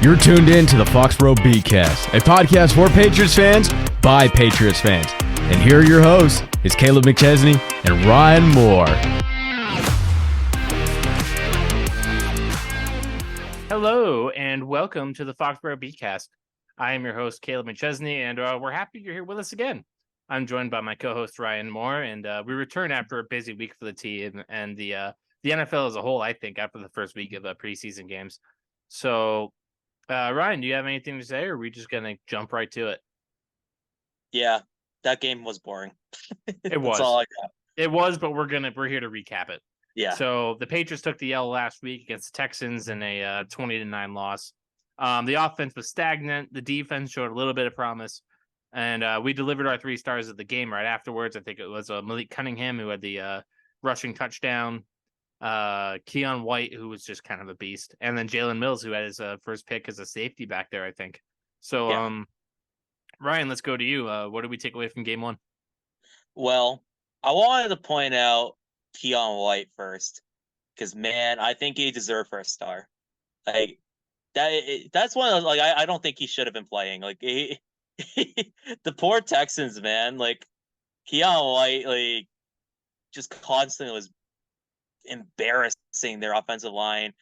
You're tuned in to the Foxboro BeatCast, a podcast for Patriots fans by Patriots fans. And here are your hosts, is Kaleb McChesney and Ryan Moore. Hello, and welcome to the Foxboro BeatCast. I am your host, Kaleb McChesney, and we're happy you're here with us again. I'm joined by my co-host, Ryan Moore, and we return after a busy week for the team and the NFL as a whole, I think, after the first week of preseason games. So, Ryan, do you have anything to say, or are we just going to jump right to it? Yeah, that game was boring. It was. That's all I got. It was, but we're here to recap it. Yeah. So the Patriots took the L last week against the Texans in a 20-9 loss. The offense was stagnant. The defense showed a little bit of promise, and we delivered our 3 stars of the game right afterwards. I think it was Malik Cunningham who had the rushing touchdown. Keon White, who was just kind of a beast, and then Jalen Mills, who had his first pick as a safety back there, I think. So, yeah. Ryan, let's go to you. What did we take away from game 1? Well, I wanted to point out Keon White first, because man, I think he deserved first star. Like that's one of those, like I don't think he should have been playing. Like the poor Texans, man. Like Keon White, like just constantly was embarrassing their offensive line.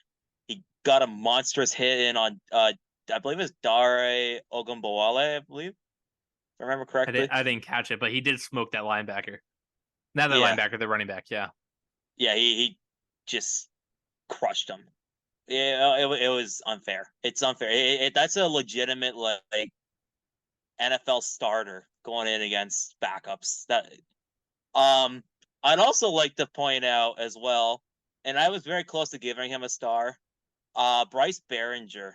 He got a monstrous hit in on I believe it was Dare Ogunbowale, I believe. If I remember correctly. I didn't catch it, but he did smoke that linebacker. Not the linebacker, the running back, yeah. Yeah, he just crushed him. Yeah, it was unfair. It's unfair. That's a legitimate like NFL starter going in against backups. That I'd also like to point out as well, and I was very close to giving him a star, Bryce Behringer,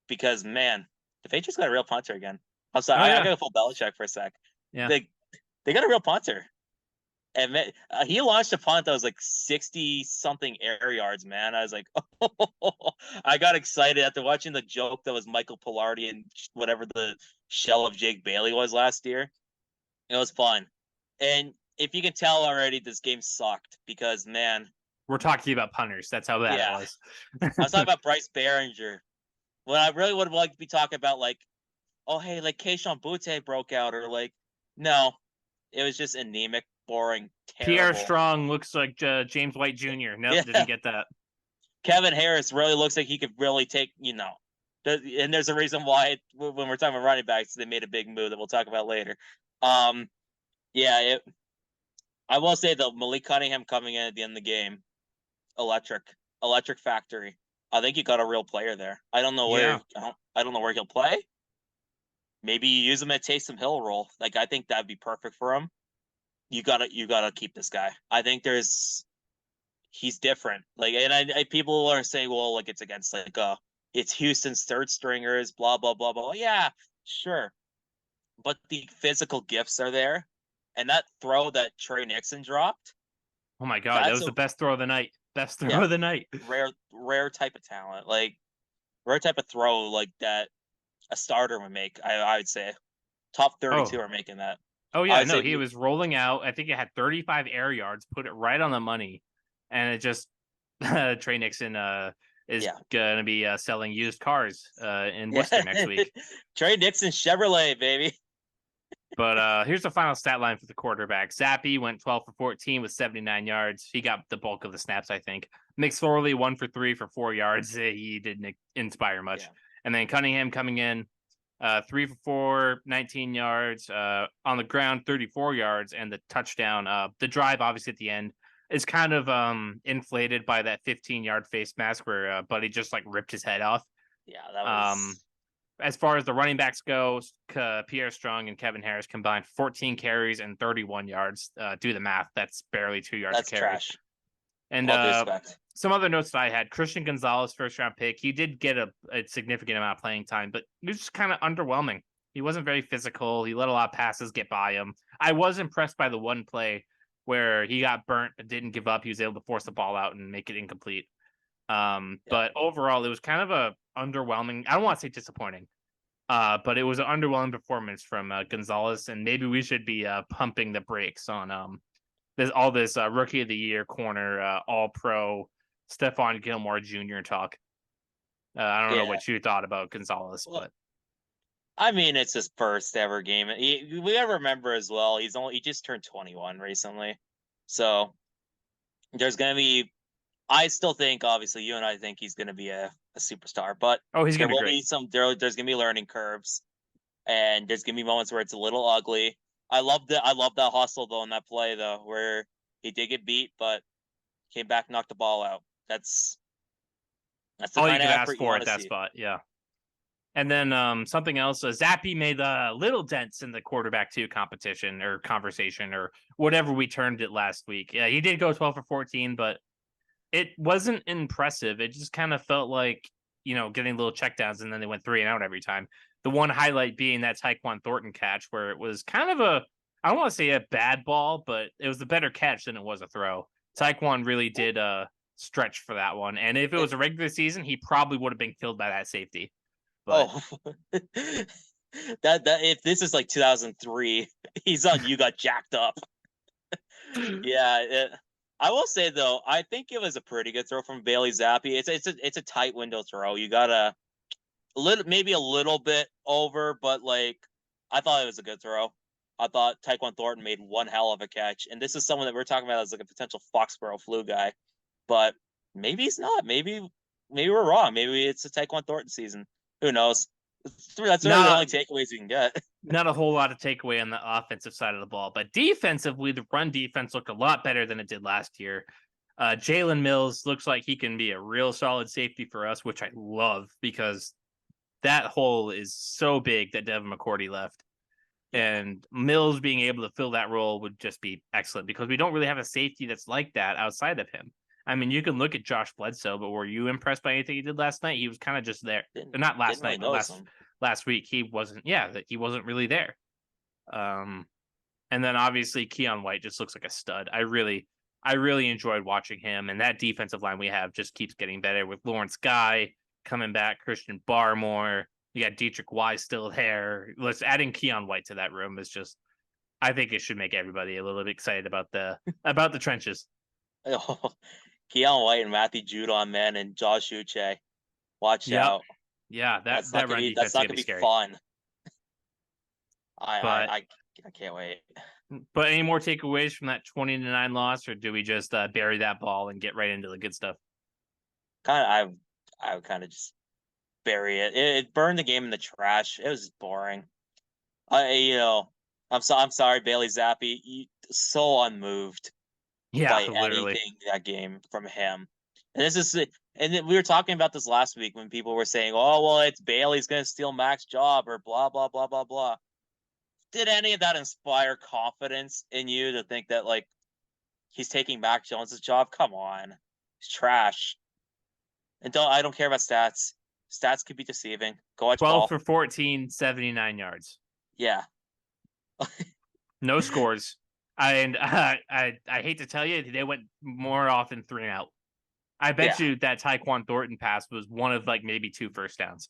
because man, the Patriots got a real punter again. I'm sorry, I got to full Belichick for a sec. Yeah, they got a real punter, and man, he launched a punt that was like 60-something air yards. Man, I was like, oh, I got excited after watching the joke that was Michael Pilardi and whatever the shell of Jake Bailey was last year. It was fun, and if you can tell already, this game sucked because, man. We're talking about punters. That's how bad it was. I was talking about Bryce Behringer. When I really would have liked to be talking about, like, oh, hey, like, Keishon Butte broke out, or, like, no. It was just anemic, boring, terrible. Pierre Strong looks like James White Jr. Nope, didn't get that. Kevin Harris really looks like he could really take, and there's a reason why, when we're talking about running backs, they made a big move that we'll talk about later. I will say, though, Malik Cunningham coming in at the end of the game, electric factory. I think you got a real player there. I don't know where. Yeah. I don't know where he'll play. Maybe you use him at Taysom Hill role. Like I think that'd be perfect for him. You gotta keep this guy. I think he's different. Like, and I people are saying, well, like it's against it's Houston's third stringers, blah blah blah blah. Yeah, sure, but the physical gifts are there. And that throw that Trey Nixon dropped. Oh my God, that was the best throw of the night. Best throw of the night. Rare type of talent. Like rare type of throw like that a starter would make, I would say. Top 32 are making that. Oh yeah, no, he was rolling out. I think it had 35 air yards, put it right on the money. And it just Trey Nixon is gonna be selling used cars in Worcester next week. Trey Nixon Chevrolet, baby. But here's the final stat line for the quarterback. Zappi went 12 for 14 with 79 yards. He got the bulk of the snaps, I think. McSorley 1 for 3 for 4 yards. He didn't inspire much. Yeah. And then Cunningham coming in 3 for 4, 19 yards. On the ground, 34 yards. And the touchdown. The drive, obviously, at the end is kind of inflated by that 15-yard face mask where Buddy just ripped his head off. Yeah, that was... As far as the running backs go, Pierre Strong and Kevin Harris combined 14 carries and 31 yards. Do the math. That's barely 2 yards That's carry. Trash. And some other notes that I had. Christian Gonzalez, first-round pick. He did get a significant amount of playing time, but he was just kind of underwhelming. He wasn't very physical. He let a lot of passes get by him. I was impressed by the one play where he got burnt but didn't give up. He was able to force the ball out and make it incomplete. But overall, it was kind of a underwhelming. I don't want to say disappointing, but it was an underwhelming performance from Gonzalez, and maybe we should be pumping the brakes on this rookie of the year corner, all pro Stephon Gilmore Jr. talk. I don't know what you thought about Gonzalez, but I mean, it's his first ever game. We gotta remember as well, he just turned 21 recently, so there's gonna be. I still think, obviously, you and I think he's gonna be a superstar, but he's gonna be great. There's gonna be learning curves, and there's gonna be moments where it's a little ugly. I love that hustle though in that play though, where he did get beat, but came back, knocked the ball out. That's the all kind you of could effort ask for you at that spot. Yeah. And then something else, Zappe made little dents in the quarterback 2 competition or conversation or whatever we termed it last week. Yeah, he did go 12 for 14, but it wasn't impressive. It just kind of felt like, getting little checkdowns, and then they went 3 and out every time. The one highlight being that Tyquan Thornton catch where it was kind of I don't want to say a bad ball, but it was a better catch than it was a throw. Tyquan really did stretch for that one. And if it was a regular season, he probably would have been killed by that safety. But that if this is like 2003, he's on You Got Jacked Up. Yeah, I will say though, I think it was a pretty good throw from Bailey Zappe. It's a tight window throw. You gotta maybe a little bit over, but like I thought it was a good throw. I thought Tyquan Thornton made one hell of a catch, and this is someone that we're talking about as like a potential Foxboro flu guy, but maybe he's not. Maybe we're wrong. Maybe it's a Tyquan Thornton season. Who knows? That's really the only takeaways we can get. Not a whole lot of takeaway on the offensive side of the ball, but defensively, the run defense looked a lot better than it did last year. Jalen Mills looks like he can be a real solid safety for us, which I love because that hole is so big that Devin McCourty left. And Mills being able to fill that role would just be excellent because we don't really have a safety that's like that outside of him. I mean, you can look at Josh Bledsoe, but were you impressed by anything he did last night? He was kind of just there. Not last night, but last week. He wasn't, he wasn't really there. And then obviously Keon White just looks like a stud. I really enjoyed watching him. And that defensive line we have just keeps getting better with Lawrence Guy coming back, Christian Barmore. You got Dietrich Wise still there. Adding Keon White to that room is just, I think it should make everybody a little bit excited about the trenches. Oh, Keon White and Matthew Judon, man, and Josh Uche. Watch out. Yeah, that's not going to be scary. Fun. I can't wait. But any more takeaways from that 20-9 loss, or do we just bury that ball and get right into the good stuff? I would kind of just bury it. It burned the game in the trash. It was boring. I'm sorry, Bailey Zappe. So unmoved. Yeah, by literally anything that game from him. And we were talking about this last week when people were saying, "Oh, well, it's Bailey's going to steal Mac's job," or blah blah blah blah blah. Did any of that inspire confidence in you to think that like he's taking Mac Jones's job? Come on, he's trash. And I don't care about stats. Stats could be deceiving. Go watch 12 for 14, 79 yards. Yeah. No scores. And I hate to tell you, they went more often 3 and out. I bet you that Tyquan Thornton pass was one of like maybe 2 first downs.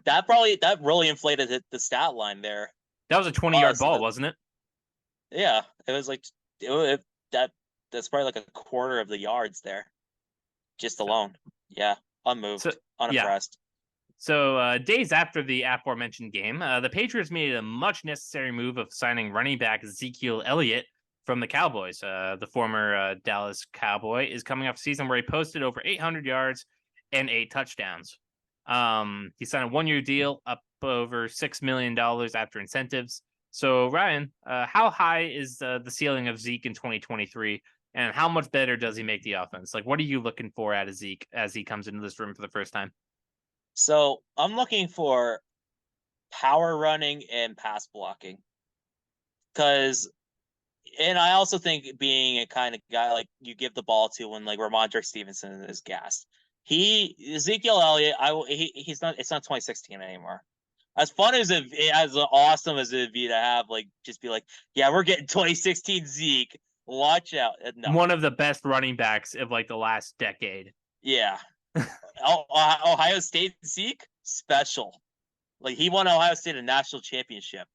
that really inflated the stat line there. That was a 20-yard ball, wasn't it? Yeah, it was like that's probably like a quarter of the yards there, just alone. Yeah, unmoved, unimpressed. So days after the aforementioned game, the Patriots made a much necessary move of signing running back Ezekiel Elliott from the Cowboys. The former Dallas Cowboy is coming off a season where he posted over 800 yards and 8 touchdowns. He signed a 1-year deal up over $6 million after incentives. So Ryan, how high is the ceiling of Zeke in 2023? And how much better does he make the offense? Like, what are you looking for out of Zeke as he comes into this room for the first time? So I'm looking for power running and pass blocking. And I also think being a kind of guy like you give the ball to when like Ramondre Stevenson is gassed. Ezekiel Elliott, he's not. It's not 2016 anymore. As fun as awesome as it'd be to have like just be like, yeah, we're getting 2016 Zeke. Watch out. No. One of the best running backs of like the last decade. Yeah. Ohio State Zeke, special. Like he won Ohio State a national championship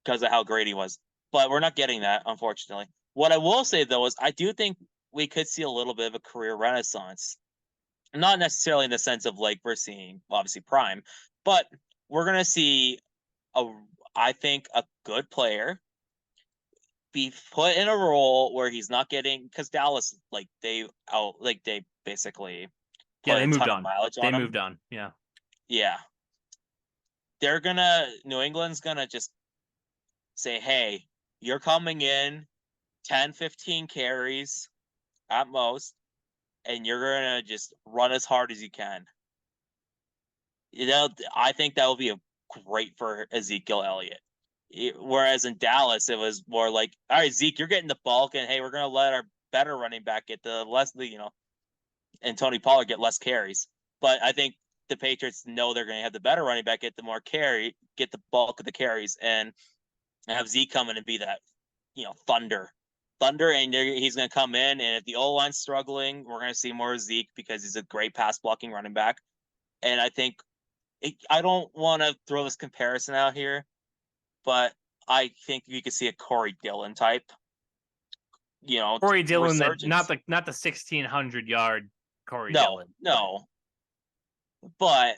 because of how great he was. But we're not getting that, unfortunately. What I will say though is I do think we could see a little bit of a career renaissance not necessarily in the sense of like we're seeing obviously prime, but we're gonna see I think a good player be put in a role where he's not getting, because Dallas they basically put they a moved ton of on. mileage on They him. moved on. Yeah. Yeah. New England's gonna just say, hey, you're coming in 10, 15 carries at most, and you're gonna just run as hard as you can. I think that would be great for Ezekiel Elliott. Whereas in Dallas, it was more like, all right, Zeke, you're getting the bulk, and hey, we're gonna let our better running back get the less, and Tony Pollard get less carries. But I think the Patriots know they're going to have the better running back get the bulk of the carries, and have Zeke come in and be that, thunder, and he's going to come in, and if the O line's struggling, we're going to see more of Zeke because he's a great pass blocking running back. And I think I don't want to throw this comparison out here, but I think you could see a Corey Dillon type. Corey Dillon, resurgence. not the 1,600-yard Corey No, Dillon. no, but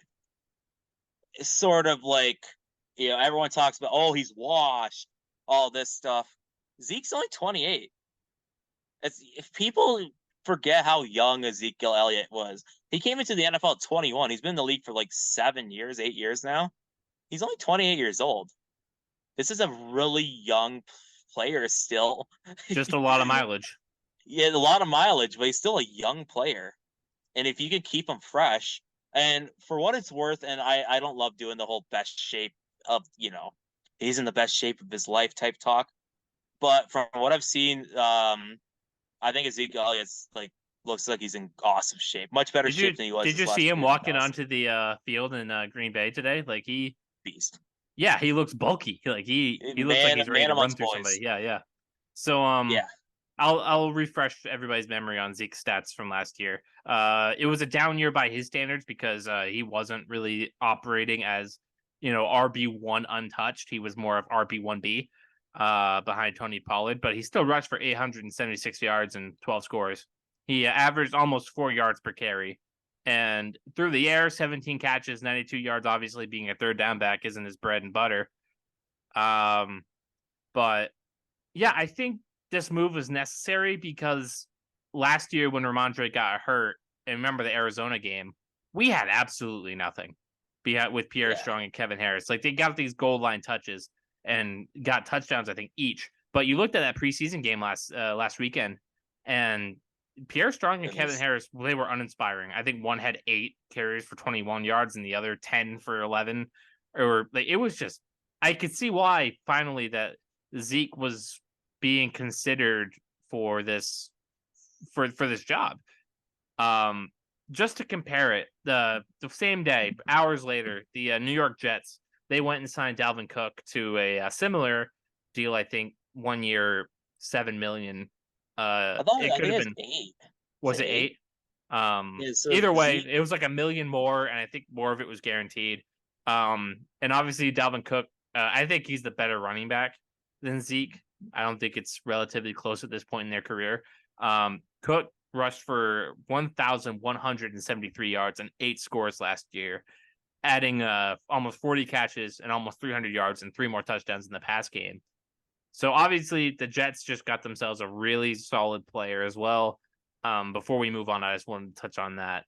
it's sort of like, everyone talks about, oh, he's washed, all this stuff. Zeke's only 28. If people forget how young Ezekiel Elliott was, he came into the NFL at 21. He's been in the league for like 7 years, 8 years now. He's only 28 years old. This is a really young player still. Just a lot of mileage. Yeah, a lot of mileage, but he's still a young player. And if you can keep him fresh, and for what it's worth, and I don't love doing the whole best shape of, he's in the best shape of his life type talk. But from what I've seen, I think Ezekiel Elliott's looks like he's in awesome shape, much better shape than he was. Did you see him walking onto the field in Green Bay today? Beast. Yeah, he looks bulky. He looks like he's ready to run through somebody. Yeah. So yeah. I'll refresh everybody's memory on Zeke's stats from last year. It was a down year by his standards because he wasn't really operating as, RB1 untouched. He was more of RB1B behind Tony Pollard, but he still rushed for 876 yards and 12 scores. He averaged almost 4 yards per carry. And through the air, 17 catches, 92 yards, obviously being a third down back isn't his bread and butter. But yeah, I think this move was necessary because last year when Ramondre got hurt, and remember the Arizona game, we had absolutely nothing with Pierre Strong and Kevin Harris. They got these goal line touches and got touchdowns, I think, each. But you looked at that preseason game last weekend, and Pierre Strong and Kevin Harris, they were uninspiring. I think one had 8 carries for 21 yards and the other 10 for 11. It was just, I could see why finally that Zeke was being considered for this job. Just to compare it, the same day, hours later, the New York Jets, they went and signed Dalvin Cook to a similar deal. I think 1 year, $7 million. I thought it could have been 8. Was it 8? Either way, it was like $1 million more, and I think more of it was guaranteed. And obviously Dalvin Cook, I think he's the better running back than Zeke. I don't think it's relatively close at this point in their career. Cook rushed for 1,173 yards and 8 scores last year, adding almost 40 catches and almost 300 yards and 3 more touchdowns in the pass game. So obviously the Jets just got themselves a really solid player as well. Before we move on, I just wanted to touch on that.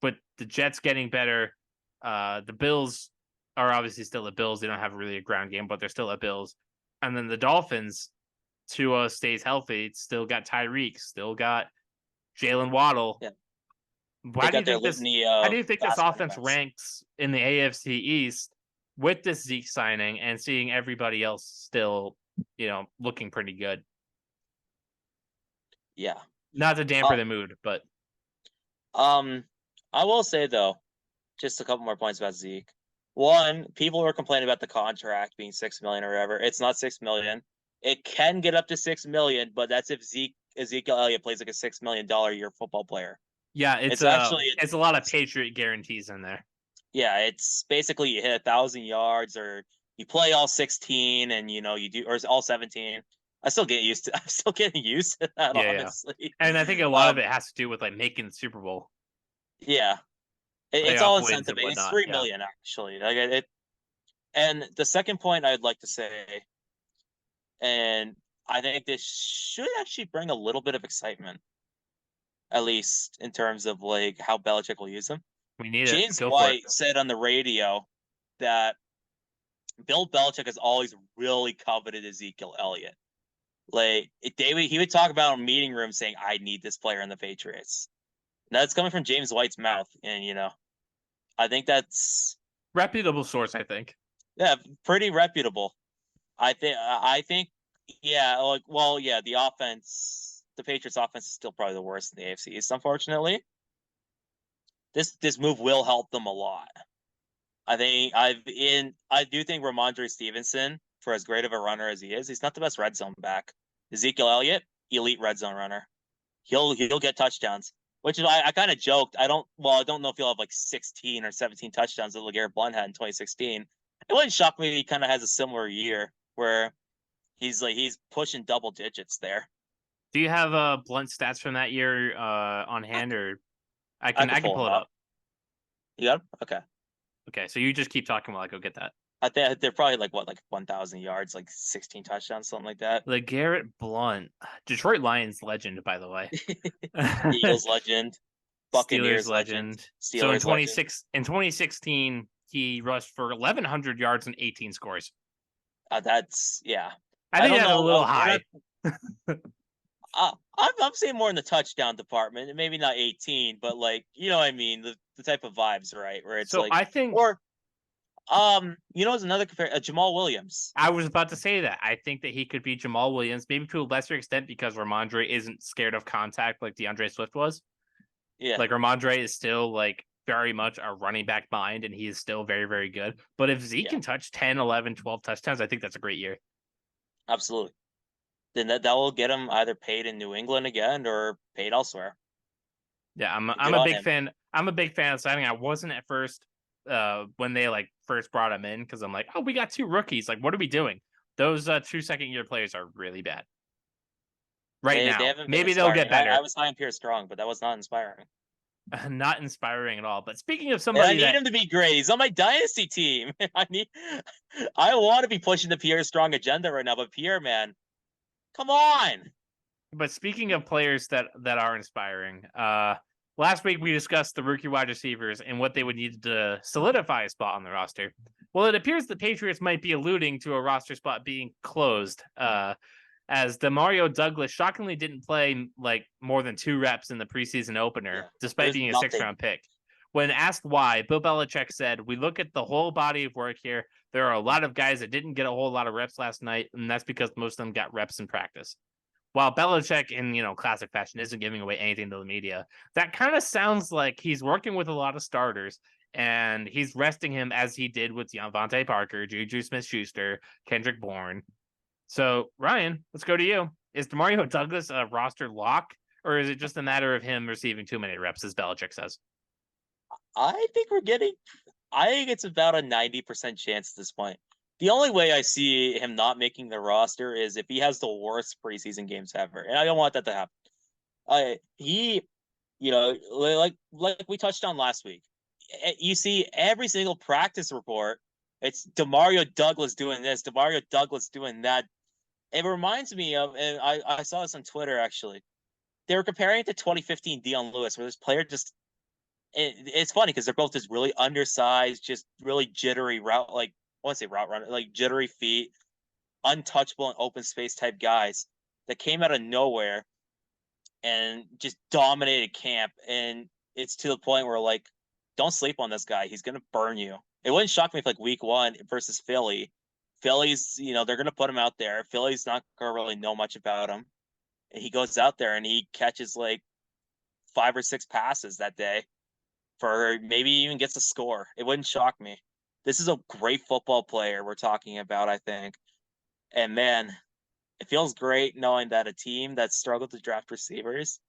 But the Jets getting better. The Bills are obviously still the Bills. They don't have really a ground game, but they're still the Bills. And then the Dolphins, Tua stays healthy. It's still got Tyreek, still got Jalen Waddle. Yeah. How do you think this offense ranks in the AFC East with this Zeke signing and seeing everybody else still, looking pretty good? Yeah. Not to damper the mood, but I will say though, just a couple more points about Zeke. One, people were complaining about the contract being $6 million or whatever. It's not $6 million. It can get up to $6 million, but that's if Ezekiel Elliott plays like a $6 million a year football player. Yeah, it's a lot of Patriot guarantees in there. Yeah, it's basically you hit 1,000 yards or you play all 16 and you do, or all 17. I'm still getting used to that, honestly. And I think a lot of it has to do with making the Super Bowl. Yeah, it's Playoff all wins incentive. and It's whatnot, $3 yeah. million actually. Like it. And the second point I'd like to say, and I think this should actually bring a little bit of excitement, at least in terms of like how Belichick will use him. We need it. James Go for it. White said on the radio that Bill Belichick has always really coveted Ezekiel Elliott. Like he would talk about in meeting room saying, "I need this player in the Patriots." Now it's coming from James White's mouth, and I think that's Reputable source, I think. yeah, pretty reputable. I think, yeah, the offense, the Patriots' offense is still probably the worst in the AFC East, unfortunately. This move will help them a lot. I do think Ramondre Stevenson, for as great of a runner as he is, he's not the best red zone back. Ezekiel Elliott, elite red zone runner. He'll get touchdowns, which is I kind of joked. I don't know if he'll have like 16 or 17 touchdowns that LeGarrette Blount had in 2016. It wouldn't shock me if he kind of has a similar year where he's pushing double digits there. Do you have Blunt stats from that year on hand, or I can pull it up. You got him? Okay. Okay, so you just keep talking while I go get that. I think they're probably like 1,000 yards, like 16 touchdowns, something like that. LeGarrette Blount, Detroit Lions legend, by the way. Eagles legend, Buccaneers Steelers legend. Steelers so in 2016, he rushed for 1,100 yards and 18 scores. That's yeah. I think that's a little high. I'm saying more in the touchdown department, maybe not 18, but like what I mean, the type of vibes, right? Where it's so I think, or is another Jamal Williams. I was about to say that. I think that he could be Jamal Williams, maybe to a lesser extent because Ramondre isn't scared of contact like DeAndre Swift was. Yeah, like Ramondre is still like very much a running back mind, and he is still very, very good. But if Zeke can touch 10, 11, 12 touchdowns, I think that's a great year. Absolutely. Then that will get him either paid in New England again or paid elsewhere. Yeah, I'm a big fan. I'm a big fan of signing. I wasn't at first when they first brought him in because I'm like, oh, we got 2 rookies. Like, what are we doing? Those 2 second-year players are really bad. Now, maybe they'll get better. I was high on Pierre Strong, but that was not inspiring. Not inspiring at all. But speaking of somebody, I need him to be great. He's on my dynasty team. I want to be pushing the Pierre Strong agenda right now, but Pierre, man, come on. But speaking of players that are inspiring, last week we discussed the rookie wide receivers and what they would need to solidify a spot on the roster. Well, it appears the Patriots might be alluding to a roster spot being closed, as Demario Douglas shockingly didn't play more than 2 reps in the preseason opener, despite being a 6th-round pick. When asked why, Bill Belichick said, "We look at the whole body of work here. There are a lot of guys that didn't get a whole lot of reps last night, and that's because most of them got reps in practice." While Belichick, in classic fashion, isn't giving away anything to the media, that kind of sounds like he's working with a lot of starters, and he's resting him as he did with Devontae Parker, Juju Smith-Schuster, Kendrick Bourne. So, Ryan, let's go to you. Is Demario Douglas a roster lock, or is it just a matter of him receiving too many reps, as Belichick says? I think it's about a 90% chance at this point. The only way I see him not making the roster is if he has the worst preseason games ever, and I don't want that to happen. Like we touched on last week, you see every single practice report, it's Demario Douglas doing this, Demario Douglas doing that. It reminds me of, and I saw this on Twitter actually. They were comparing it to 2015 Dion Lewis, where this player just. It's funny because they're both just really undersized, just really jittery route, I want to say route runner, jittery feet, untouchable and open space type guys that came out of nowhere and just dominated camp. And it's to the point where don't sleep on this guy. He's gonna burn you. It wouldn't shock me if week 1 versus Philly's, they're gonna put him out there. Philly's not gonna really know much about him. And he goes out there and he catches 5 or 6 passes that day. For maybe even gets a score. It wouldn't shock me. This is a great football player we're talking about, I think. And man, it feels great knowing that a team that struggled to draft receivers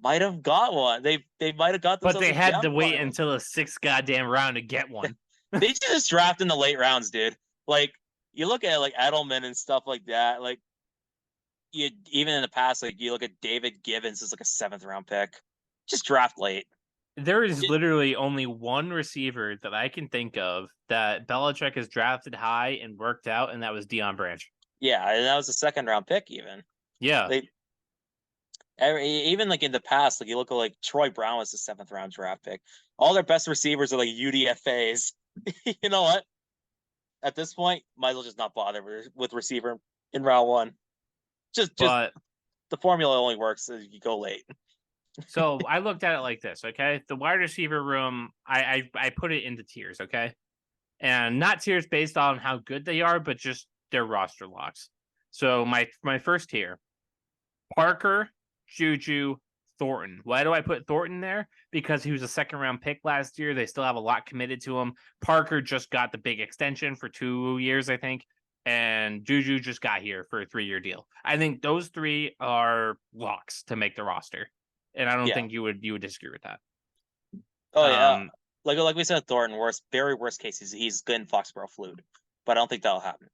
might have got one. They might have got themselves. But they had to wait until the 6th goddamn round to get one. They just draft in the late rounds, dude. You look at Edelman and stuff like that. You even in the past, you look at David Gibbons as a 7th round pick. Just draft late. There is literally only one receiver that I can think of that Belichick has drafted high and worked out, and that was Deion Branch. Yeah, and that was a second-round pick even. Yeah. Even like in the past, like you look at like Troy Brown was a 7th-round draft pick. All their best receivers are like UDFAs. You know what? At this point, might as well just not bother with receiver in round 1. Just the formula only works if you go late. So I looked at it like this, okay? The wide receiver room, I put it into tiers, okay? And not tiers based on how good they are, but just their roster locks. So my first tier, Parker, Juju, Thornton. Why do I put Thornton there? Because he was a 2nd-round pick last year. They still have a lot committed to him. Parker just got the big extension for 2 years, I think. And Juju just got here for a 3-year deal. I think those 3 are locks to make the roster. And I don't think you would disagree with that. Oh yeah, like we said, Thornton. Very worst case, he's good in Foxboro fluid, but I don't think that'll happen.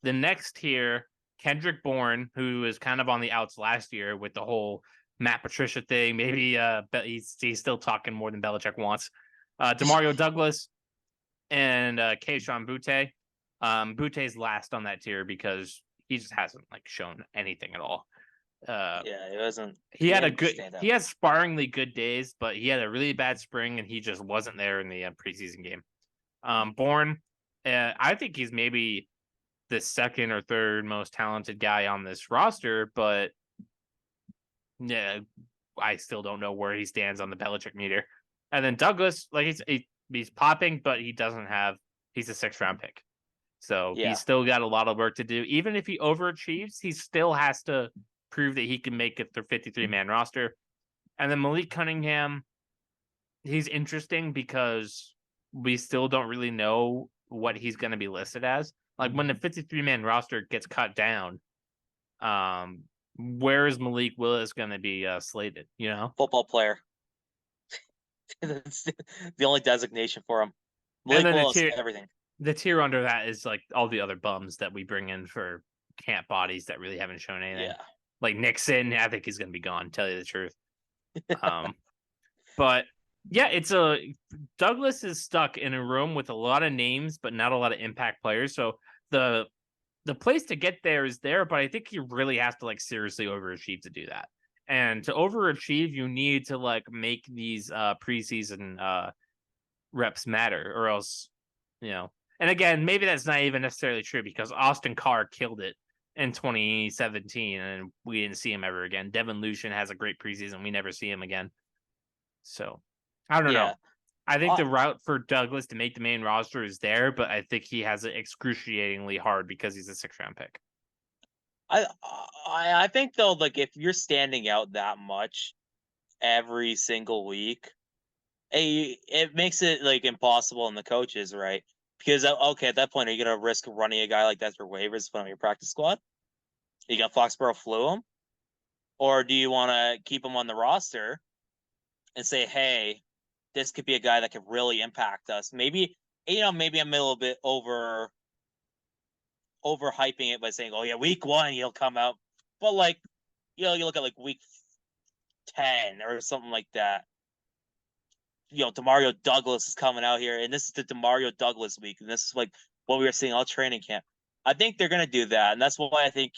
The next tier, Kendrick Bourne, who was kind of on the outs last year with the whole Matt Patricia thing. Maybe he's still talking more than Belichick wants. Demario Douglas and Kayshon Boutte. Boutte's last on that tier because he just hasn't like shown anything at all. He wasn't. He had sparingly good days, but he had a really bad spring, and he just wasn't there in the preseason game. Bourne, I think he's maybe the 2nd or 3rd most talented guy on this roster, but yeah, I still don't know where he stands on the Belichick meter. And then Douglas, like he's popping, but he's a 6th-round pick. So he's still got a lot of work to do. Even if he overachieves, he still has to prove that he can make it the 53-man roster. And then Malik Cunningham, he's interesting because we still don't really know what he's going to be listed as. Like when the 53-man roster gets cut down, where is Malik Willis going to be slated? You know, football player. That's the only designation for him. Malik Willis, everything. The tier under that is like all the other bums that we bring in for camp bodies that really haven't shown anything. Yeah. Like Nixon, I think he's going to be gone. Tell you the truth. But yeah, Douglas is stuck in a room with a lot of names, but not a lot of impact players. So the place to get there is there, but I think he really has to like seriously overachieve to do that. And to overachieve, you need to like make these preseason reps matter, or else, you know. And again, maybe that's not even necessarily true because Austin Carr killed it in 2017, and we didn't see him ever again. Devin Lucien has a great preseason. We never see him again. So, I don't know. I think the route for Douglas to make the main roster is there, but I think he has it excruciatingly hard because he's a 6th-round pick. I think, though, like, if you're standing out that much every single week, it makes it, like, impossible on the coaches, right? Because, okay, at that point, are you going to risk running a guy like that through waivers on your practice squad? Are you going to Foxboro flu him? Or do you want to keep him on the roster and say, hey, this could be a guy that could really impact us? Maybe I'm a little bit overhyping it by saying, oh, yeah, week 1, he'll come out. But, like, you look at, like, week 10 or something like that. Demario Douglas is coming out here, and this is the Demario Douglas week, and this is like what we were seeing all training camp. I think they're going to do that, and that's why I think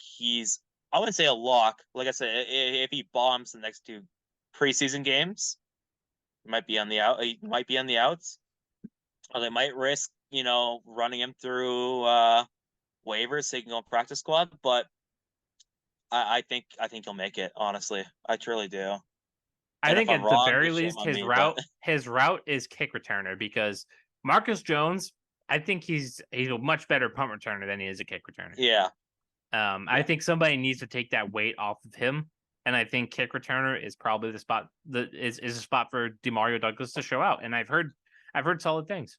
I wouldn't say a lock. Like I said, if he bombs the next 2 preseason games, he might be on the outs. Or they might risk, running him through waivers so he can go on practice squad, but I think he'll make it, honestly. I truly do. I think at the very least, his route is kick returner, because Marcus Jones, I think he's a much better punt returner than he is a kick returner. Yeah. I think somebody needs to take that weight off of him, and I think kick returner is probably the spot is a spot for Demario Douglas to show out. And I've heard solid things.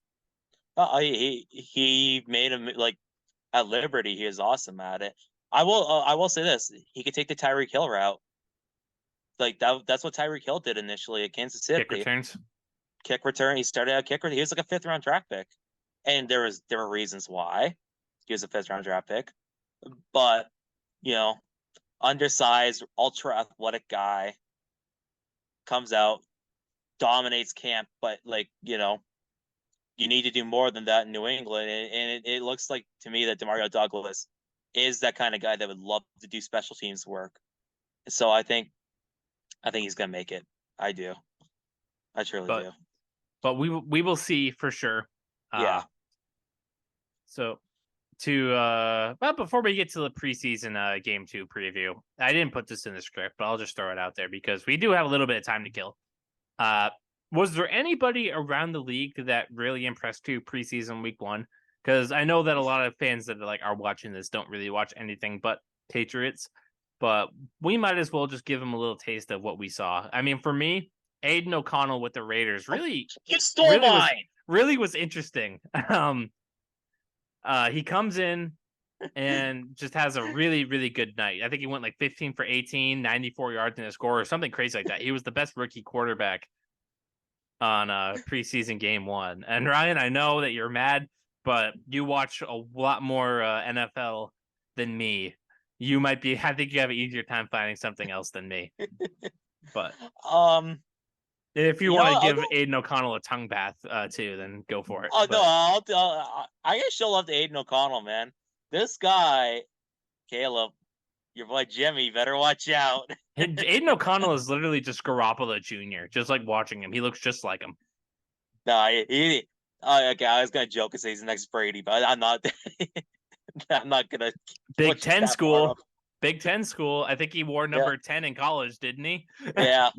He made him, like, at Liberty. He is awesome at it. I will say this: he could take the Tyreek Hill route. Like that's what Tyreek Hill did initially at Kansas City. Kick return. He started out kicker. He was like a 5th-round draft pick, and there were reasons why he was a 5th-round draft pick. But undersized, ultra athletic guy comes out, dominates camp, but like, you need to do more than that in New England. And it looks like to me that Demario Douglas is that kind of guy that would love to do special teams work. So I think he's gonna make it. I do. I truly do. But we will see for sure. Yeah. So but before we get to the preseason game 2 preview, I didn't put this in the script, but I'll just throw it out there because we do have a little bit of time to kill. Was there anybody around the league that really impressed you preseason week 1? Because I know that a lot of fans that are watching this don't really watch anything but Patriots, but we might as well just give them a little taste of what we saw. I mean, for me, Aiden O'Connell with the Raiders really was interesting. He comes in and just has a really, really good night. I think he went like 15 for 18, 94 yards in a score or something crazy like that. He was the best rookie quarterback on preseason game 1. And Ryan, I know that you're mad, but you watch a lot more NFL than me. I think you have an easier time finding something else than me. But if you want to give Aiden O'Connell a tongue bath too, then go for it. Oh, no, I guess she'll love Aiden O'Connell, man. This guy, Kaleb, your boy Jimmy, better watch out. Aiden O'Connell is literally just Garoppolo Jr., just like watching him. He looks just like him. No, okay, I was going to joke and say he's the next Brady, but I'm not. I'm not going to. Big Ten school. I think he wore number 10 in college, didn't he? Yeah.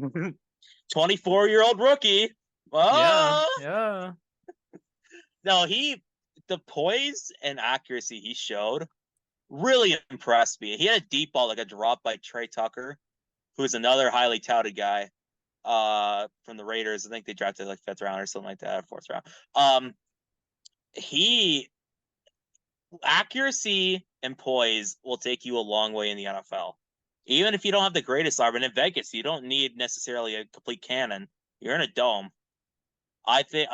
24-year-old rookie. Oh! Yeah. No, the poise and accuracy he showed really impressed me. He had a deep ball, like a drop by Trey Tucker, who's another highly touted guy from the Raiders. I think they drafted like 5th round or something like that, 4th round. Accuracy and poise will take you a long way in the NFL. Even if you don't have the greatest arm, and in Vegas, you don't need necessarily a complete cannon. You're in a dome. I think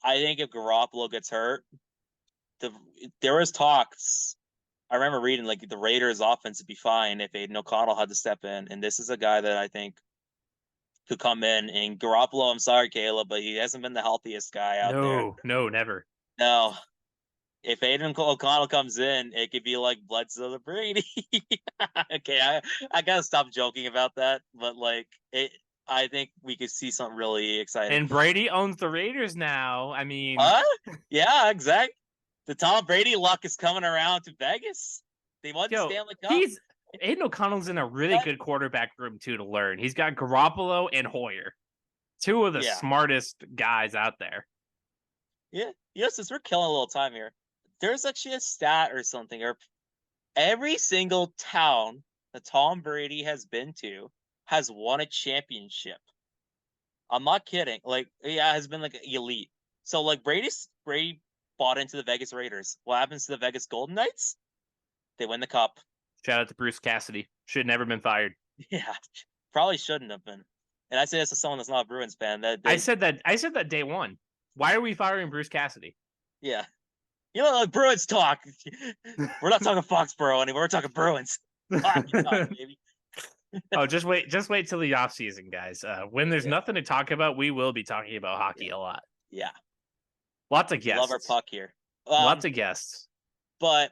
if Garoppolo gets hurt, there was talks. I remember reading like the Raiders' offense would be fine if Aiden O'Connell had to step in, and this is a guy that I think could come in. And Garoppolo, I'm sorry, Kaleb, but he hasn't been the healthiest guy out there. No, never. No. If Aiden O'Connell comes in, it could be like Bledsoe to Brady. Okay, I gotta stop joking about that, but like I think we could see something really exciting. And Brady owns the Raiders now. I mean, yeah, exactly. The Tom Brady luck is coming around to Vegas. They won the Stanley Cup. Aiden O'Connell's in a really good quarterback room too to learn. He's got Garoppolo and Hoyer, 2 of the smartest guys out there. Yeah, since we're killing a little time here, there's actually a stat or something, or every single town that Tom Brady has been to has won a championship. I'm not kidding. Like, has been like elite. So like Brady bought into the Vegas Raiders. What happens to the Vegas Golden Knights? They win the cup. Shout out to Bruce Cassidy. Should have never been fired. Yeah, probably shouldn't have been. And I say this as someone that's not a Bruins fan. I said that day 1. Why are we firing Bruce Cassidy? Yeah. Like Bruins talk. We're not talking Foxboro anymore. We're talking Bruins. Hockey talk, baby. Oh, just wait till the off season, guys. When there's nothing to talk about, we will be talking about hockey a lot. Yeah. Lots of guests. Love our puck here. Lots of guests. But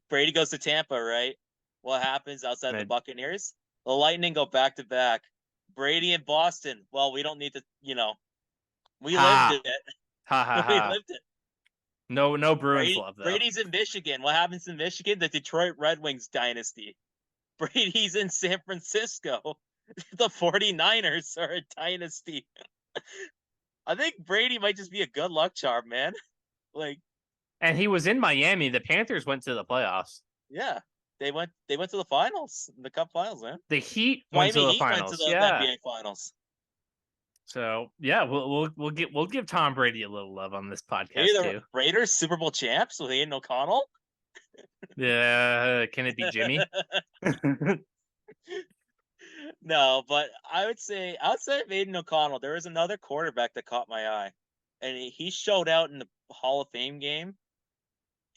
Brady goes to Tampa, right? What happens outside the Buccaneers? The Lightning go back to back. Brady in Boston. Well, we don't need to, we lived it. We lived it. No Bruins love though. Brady's in Michigan. What happens in Michigan? The Detroit Red Wings dynasty. Brady's in San Francisco. The 49ers are a dynasty. I think Brady might just be a good luck charm, man. And he was in Miami. The Panthers went to the playoffs. Yeah. They went to the finals, the Cup finals, man. The Heat went to the finals. Went to the NBA finals. So yeah, we'll give Tom Brady a little love on this podcast too. Raiders Super Bowl champs with Aiden O'Connell. Yeah, can it be Jimmy? No, but I would say outside of Aiden O'Connell, there was another quarterback that caught my eye, and he showed out in the Hall of Fame game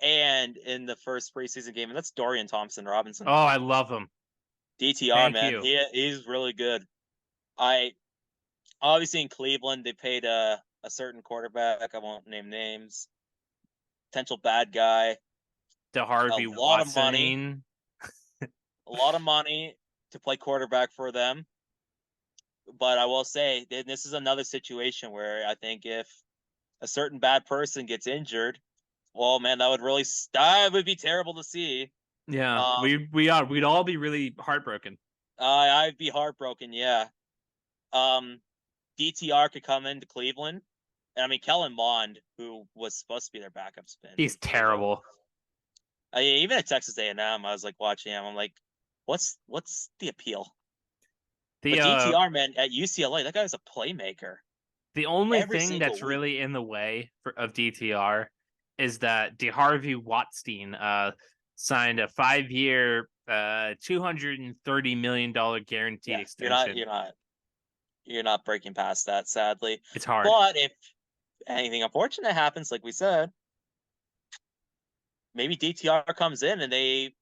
and in the first preseason game, and that's Dorian Thompson-Robinson. Oh, I love him. DTR, man. He's really good. Obviously, in Cleveland, they paid a certain quarterback. I won't name names. Potential bad guy. DeHarvey A lot of money. Watson. A lot of money to play quarterback for them. But I will say that this is another situation where I think if a certain bad person gets injured, well, man, that would be terrible to see. Yeah, we'd all be really heartbroken. I'd be heartbroken. Yeah. DTR could come into Cleveland, and I mean Kellen Mond, who was supposed to be their backup spin. He's terrible. Even at Texas A&M, I was like watching him. I'm like, what's the appeal? But DTR, man, at UCLA, that guy was a playmaker. The only thing that's really in the way of DTR is that DeHarvey Watson signed a 5-year, $230 million guaranteed extension. You're not breaking past that, sadly. It's hard. But if anything unfortunate happens, like we said, maybe DTR comes in and they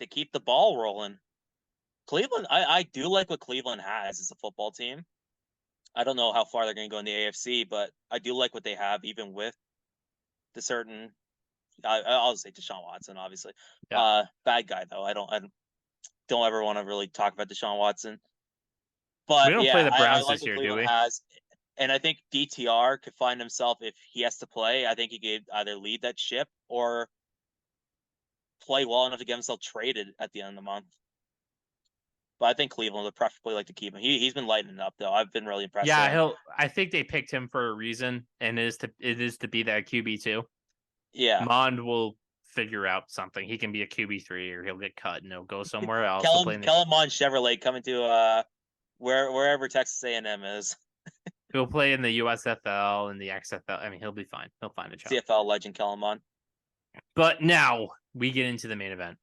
keep the ball rolling. Cleveland, I do like what Cleveland has as a football team. I don't know how far they're going to go in the AFC, but I do like what they have, even with the certain. I'll say Deshaun Watson, obviously. Yeah. Bad guy though. I don't ever want to really talk about Deshaun Watson. But we don't play the Browns this year, do we? And I think DTR could find himself, if he has to play, I think he could either lead that ship or play well enough to get himself traded at the end of the month. But I think Cleveland would preferably like to keep him. He's been lighting up though. I've been really impressed. Yeah, I think they picked him for a reason, and it is to be that QB2. Yeah, Mond will figure out something. He can be a QB3, or he'll get cut and he'll go somewhere else. Kellen Mond Chevrolet coming to wherever Texas A&M is. He'll play in the USFL and the XFL. I mean, he'll be fine. He'll find a job. CFL legend Kellen Mond. But now we get into the main event.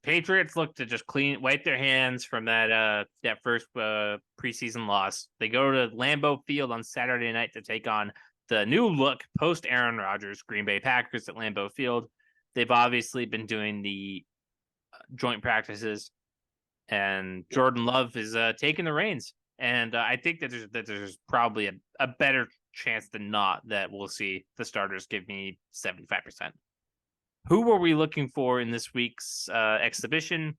Patriots look to just wipe their hands from that first preseason loss. They go to Lambeau Field on Saturday night to take on the new look post Aaron Rodgers Green Bay Packers at Lambeau Field. They've obviously been doing the joint practices, and Jordan Love is taking the reins. And I think that there's probably a better chance than not that we'll see the starters give me 75%. Who were we looking for in this week's exhibition?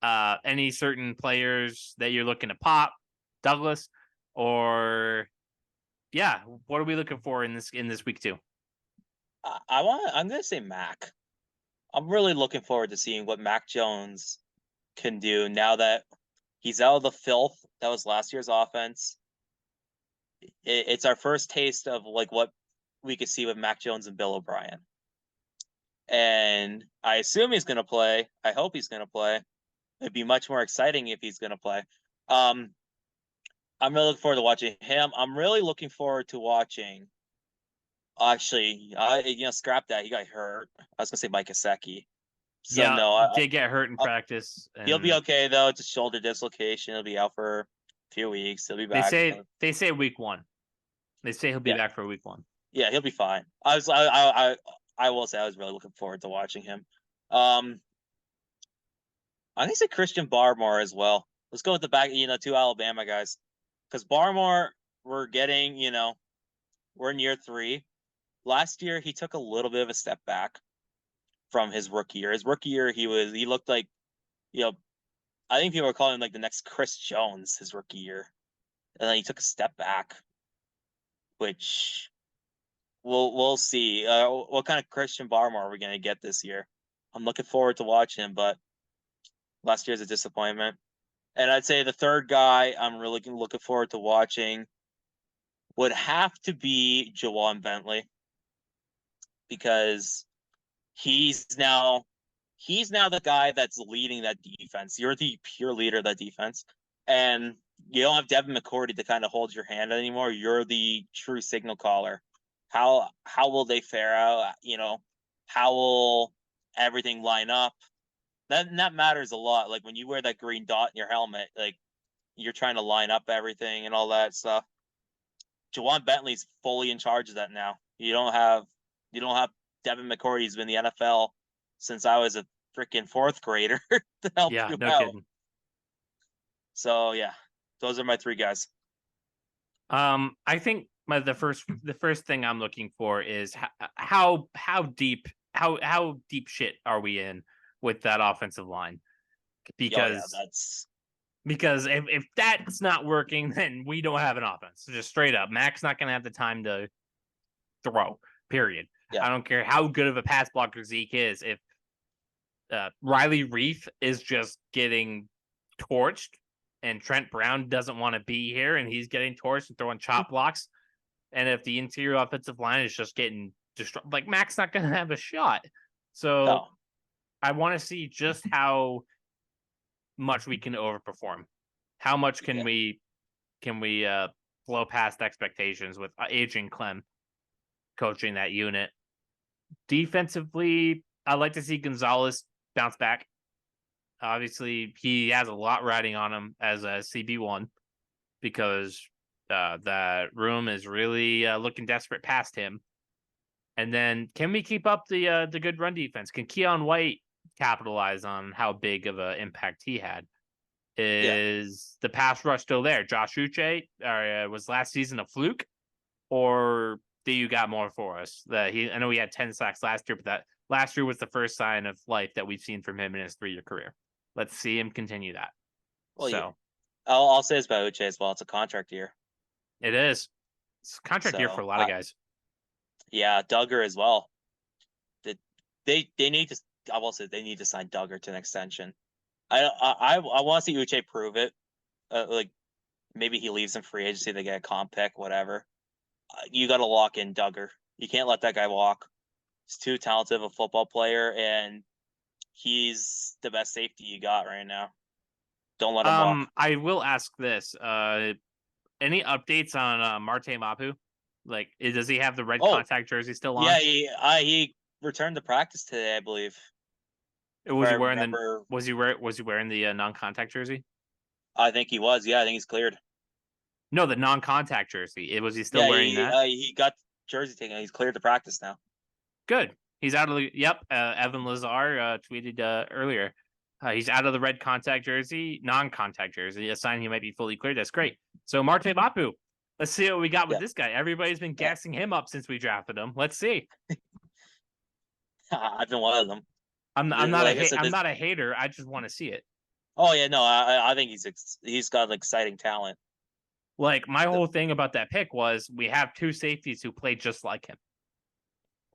Any certain players that you're looking to pop, Douglas, or what are we looking for in this week too? I'm gonna say Mac. I'm really looking forward to seeing what Mac Jones can do now that he's out of the filth that was last year's offense. It's our first taste of like what we could see with Mac Jones and Bill O'Brien. And I assume he's going to play. I hope he's going to play. It'd be much more exciting if he's going to play. I'm really looking forward to watching him. I'm really looking forward to watching. Actually, scrap that. He got hurt. I was going to say Mike Gesicki. So yeah, no, did get hurt in practice. He'll be okay though. It's a shoulder dislocation. He'll be out for a few weeks. He'll be back. They say week 1. They say he'll be back for week 1. Yeah, he'll be fine. I will say I was really looking forward to watching him. I'm gonna say Christian Barmore as well. Let's go with the back, 2 Alabama guys, because Barmore, we're in year 3. Last year he took a little bit of a step back from his rookie year. His rookie year he looked like, I think people were calling him like the next Chris Jones his rookie year, and then he took a step back, which. We'll see what kind of Christian Barmore are we going to get this year. I'm looking forward to watching him, but last year's a disappointment. And I'd say the third guy I'm really looking forward to watching would have to be Jawan Bentley, because he's now the guy that's leading that defense. You're the pure leader of that defense, and you don't have Devin McCourty to kind of hold your hand anymore. You're the true signal caller. How will they fare out? How will everything line up? That matters a lot. Like when you wear that green dot in your helmet, like you're trying to line up everything and all that stuff. Jawan Bentley's fully in charge of that now. You don't have Devin McCourty, who's been in the NFL since I was a freaking 4th grader to help you out. Kidding. So yeah, those are my 3 guys. I think the first thing I'm looking for is how deep shit are we in with that offensive line? Because if that's not working, then we don't have an offense. Just straight up, Mac's not going to have the time to throw. Period. Yeah. I don't care how good of a pass blocker Zeke is. If Riley Reef is just getting torched, and Trent Brown doesn't want to be here, and he's getting torched and throwing chop blocks, and if the interior offensive line is just getting destroyed, like Mac's not going to have a shot. So I want to see just how much we can overperform. How much can we blow past expectations with Adrian Clem coaching that unit? Defensively, I'd like to see Gonzalez bounce back. Obviously, he has a lot riding on him as a CB1 because the room is really looking desperate past him. And then, can we keep up the good run defense? Can Keon White capitalize on how big of an impact he had? Is the pass rush still there? Josh Uche was last season a fluke, or do you got more for us? I know he had 10 sacks last year, but that last year was the first sign of life that we've seen from him in his 3-year career. Let's see him continue that. Well, I'll say this about Uche as well. It's a contract year. It is. It's a contract year for a lot of guys. Yeah, Duggar as well. They need to. I will say they need to sign Duggar to an extension. I want to see Uche prove it. Like maybe he leaves in free agency, they get a comp pick, whatever. You got to lock in Duggar. You can't let that guy walk. He's too talented of a football player, and he's the best safety you got right now. Don't let him walk. I will ask this. Any updates on Marte Mapu? Like, does he have the red contact jersey still on? Yeah, he returned to practice today, I believe. Was he wearing the non-contact jersey? I think he was. Yeah, I think he's cleared. No, the non-contact jersey. Was he still wearing that? He got jersey taken. He's cleared to practice now. Good. He's out of the. Yep. Evan Lazar tweeted earlier. He's out of the red contact jersey, non-contact jersey. A sign he might be fully cleared. That's great. So Marte Mapu, let's see what we got with this guy. Everybody's been gassing him up since we drafted him. Let's see. I've been one of them. I'm not a hater. I just want to see it. Oh yeah, no, I think he's got exciting talent. Like, my whole thing about that pick was we have two safeties who play just like him.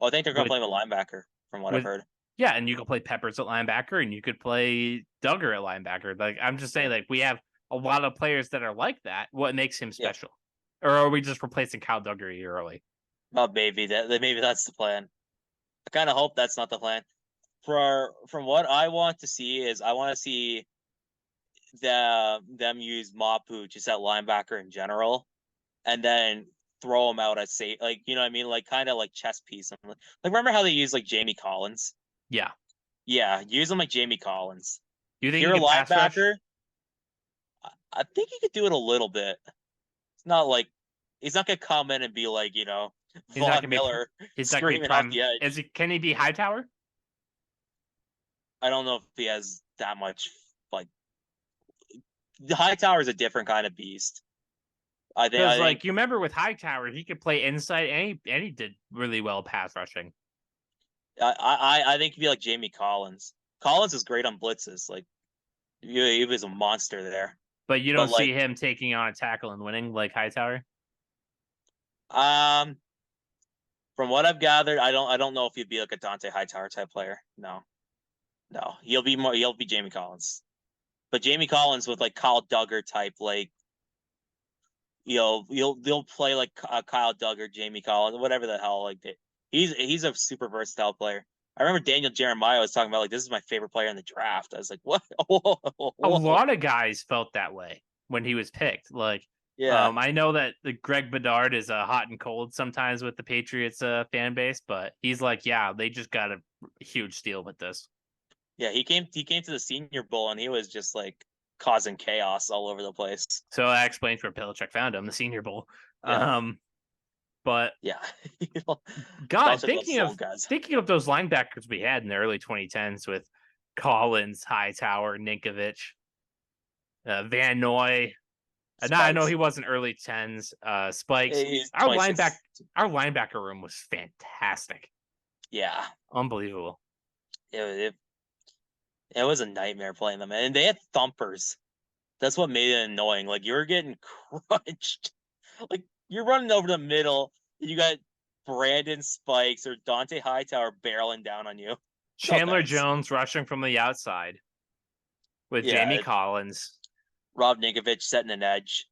Well, I think they're going to play him a linebacker, from what I've heard. Yeah, and you can play Peppers at linebacker, and you could play Duggar at linebacker. Like, I'm just saying, like, we have a lot of players that are like that. What makes him special? Yeah. Or are we just replacing Kyle Duggar a year early? Well, maybe that's the plan. I kind of hope that's not the plan. From what I want to see is I want to see them use Mapu just at linebacker in general, and then throw him out at safe, like, you know what I mean, like kind of like chess piece. Like, remember how they use like Jamie Collins? Yeah, use him like Jamie Collins. You think you're a linebacker? I think he could do it a little bit. It's not like he's not gonna come in and be like, you know, Von Miller screaming off the edge. Can he be Hightower? I don't know if he has that much. Like, the Hightower is a different kind of beast. I think you remember with Hightower, he could play inside, and he did really well pass rushing. I think he'd be like Jamie Collins. Collins is great on blitzes. Like, he was a monster there. But you don't see him taking on a tackle and winning like Hightower. From what I've gathered, I don't know if he'd be like a Dante Hightower type player. No, he'll be Jamie Collins. But Jamie Collins with like Kyle Duggar type, like, you know, they'll play like Kyle Duggar, Jamie Collins, whatever the hell. Like, he's a super versatile player. I remember Daniel Jeremiah was talking about, like, this is my favorite player in the draft. I was like, what? A lot of guys felt that way when he was picked. Like, I know that Greg Bedard is hot and cold sometimes with the Patriots fan base, but he's like, yeah, they just got a huge steal with this. Yeah, he came to the Senior Bowl and he was just like causing chaos all over the place. So that explains where Belichick found him, the Senior Bowl. Yeah. But yeah, God, thinking of those linebackers we had in the early 2010s with Collins, Hightower, Ninkovich, Van Noy, I know he wasn't early 10s. Spikes. Our linebacker room was fantastic. Yeah. Unbelievable. It was a nightmare playing them. And they had thumpers. That's what made it annoying. Like, you were getting crunched. Like, you're running over the middle. And you got Brandon Spikes or Dante Hightower barreling down on you. Chandler Jones rushing from the outside with Jamie Collins. Rob Ninkovich setting an edge.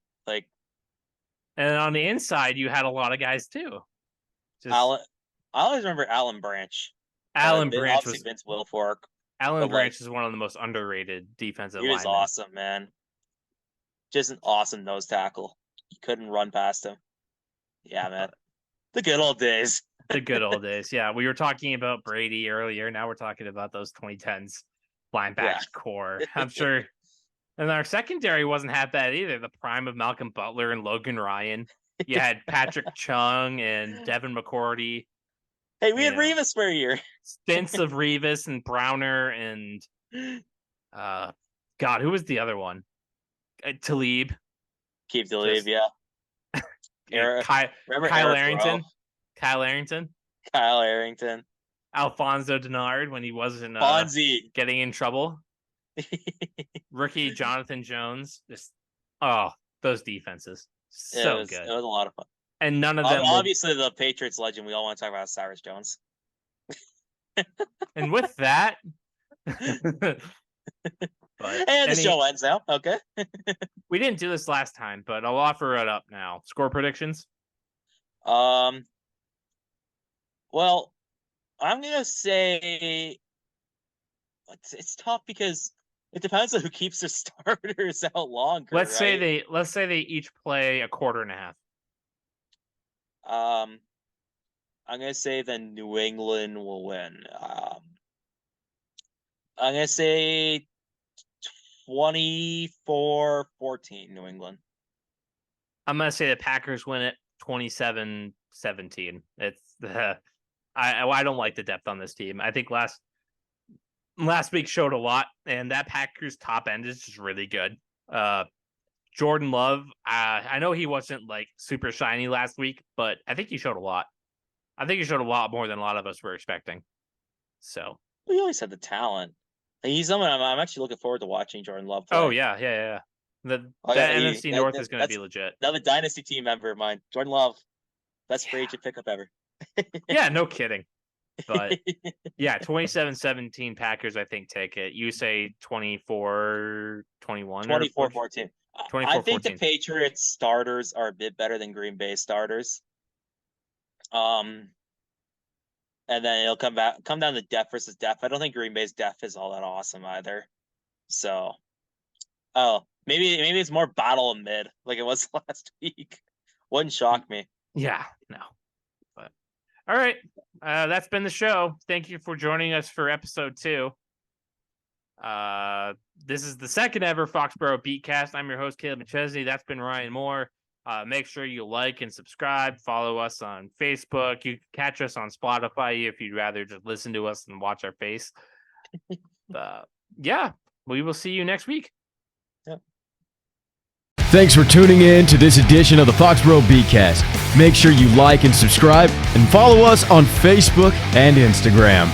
And on the inside, you had a lot of guys, too. I always remember Alan Branch. Branch was Vince Wilfork. Alan Branch is one of the most underrated defensive linemen. He was awesome, man. Just an awesome nose tackle. You couldn't run past him. Yeah, man. The good old days. The good old days. Yeah, we were talking about Brady earlier. Now we're talking about those 2010s linebacker core. I'm sure. And our secondary wasn't half bad either. The prime of Malcolm Butler and Logan Ryan. You had Patrick Chung and Devin McCourty. Hey, we had Revis for a year. Stints of Revis and Browner and God, who was the other one? Talib. Keep Talib, yeah. Kyle Arrington. Kyle Arrington. Alfonso Denard when he wasn't getting in trouble. Rookie Jonathan Jones. Those defenses. So good. It was a lot of fun. And none of them. Obviously, the Patriots legend. We all want to talk about Cyrus Jones. And with that. The show ends now. Okay. We didn't do this last time, but I'll offer it up now. Score predictions? Well, I'm gonna say it's tough because it depends on who keeps their starters out longer. Let's say they each play a quarter and a half. I'm gonna say that New England will win. I'm gonna say 24-14 New England. I'm gonna say the Packers win it 27-17. It's I don't like the depth on this team. I think last week showed a lot, and that Packers top end is just really good. Jordan Love, I know he wasn't super shiny last week, but I think he showed a lot. I think he showed a lot more than a lot of us were expecting. So we always had the talent. He's someone I'm actually looking forward to watching Jordan Love play. Oh yeah. That NFC North is going to be legit. Another dynasty team member of mine, Jordan Love, best free agent pickup ever. Yeah, no kidding. But yeah, 27-17 Packers, I think, take it. You say 24-21? 24-14. I think the Patriots starters are a bit better than Green Bay starters. And then it'll come down to depth versus depth. I don't think Green Bay's depth is all that awesome either. So, maybe it's more battle of mid like it was last week. Wouldn't shock me. Yeah, no. But all right, that's been the show. Thank you for joining us for episode 2. This is the second ever Foxboro BeatCast. I'm your host, Kaleb McChesney. That's been Ryan Moore. Make sure you like and subscribe. Follow us on Facebook. You can catch us on Spotify if you'd rather just listen to us and watch our face. Yeah, we will see you next week. Yep. Thanks for tuning in to this edition of the Foxboro BeatCast. Make sure you like and subscribe and follow us on Facebook and Instagram.